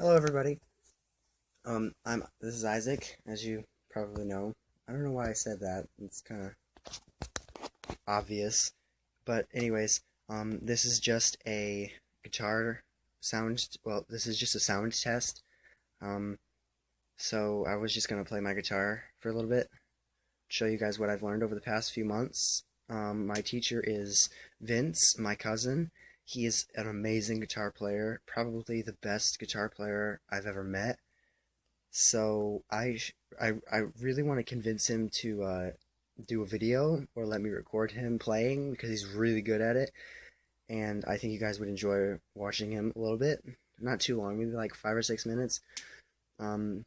Hello, everybody. This is Isaac, as you probably know. I don't know why I said that. It's kind of obvious, but anyways, this is just a guitar sound. Well, this is just a sound test. Um, so I was just gonna play my guitar for a little bit, show you guys what I've learned over the past few months. My teacher is Vince, my cousin. He is an amazing guitar player, probably the best guitar player I've ever met. So I really want to convince him to do a video or let me record him playing because he's really good at it, and I think you guys would enjoy watching him a little bit. Not too long, maybe like 5 or 6 minutes. Um,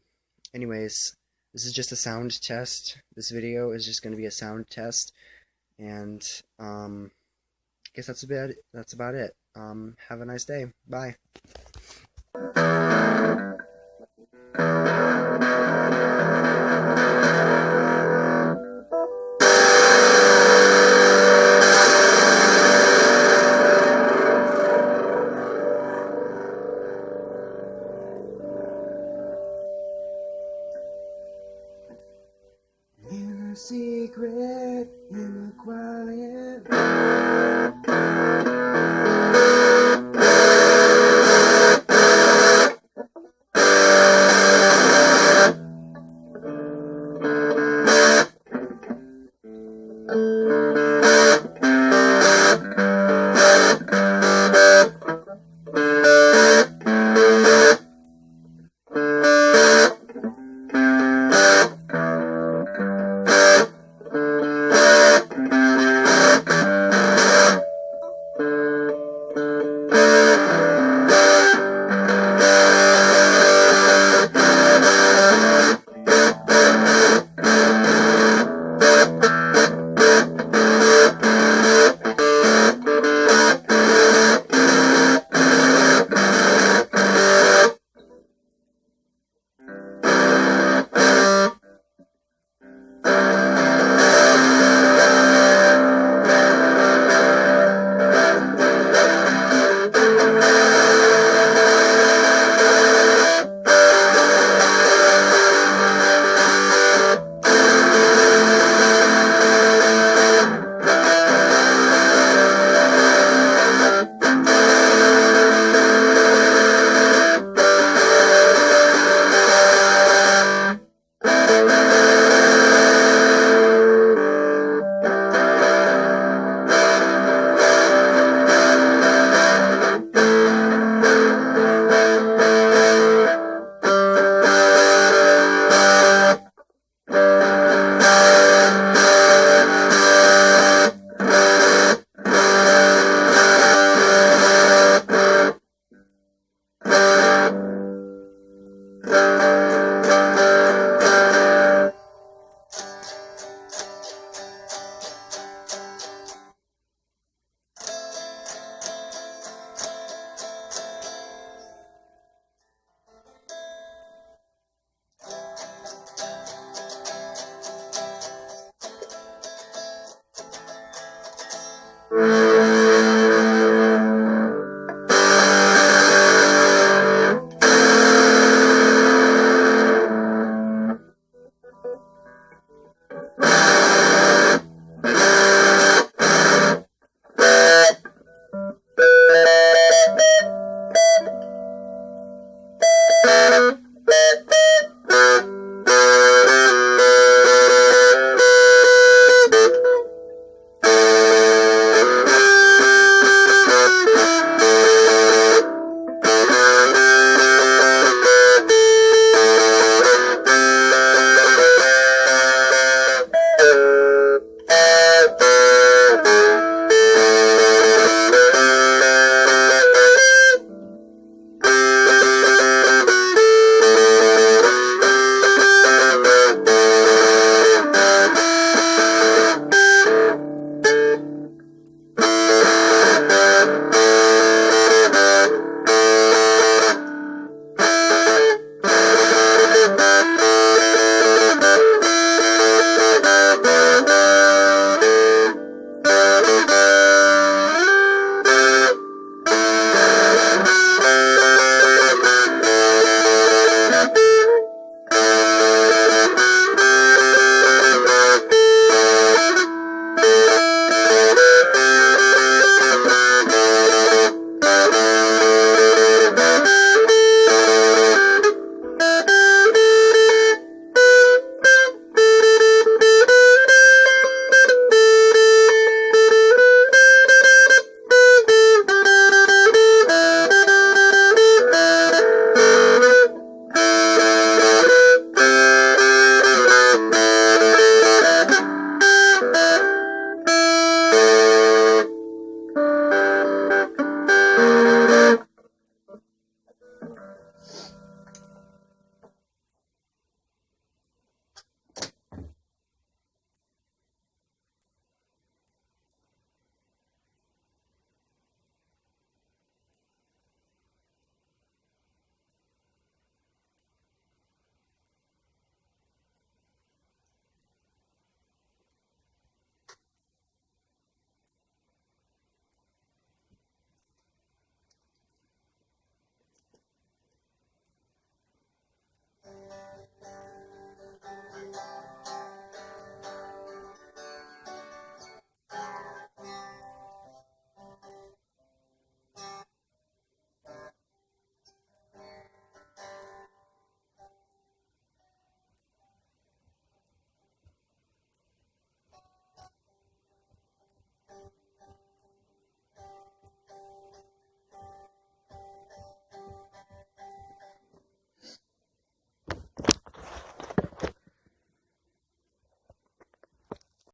anyways, this is just a sound test. This video is just going to be a sound test, and I guess that's about it. Have a nice day. Bye. In a secret, in the quiet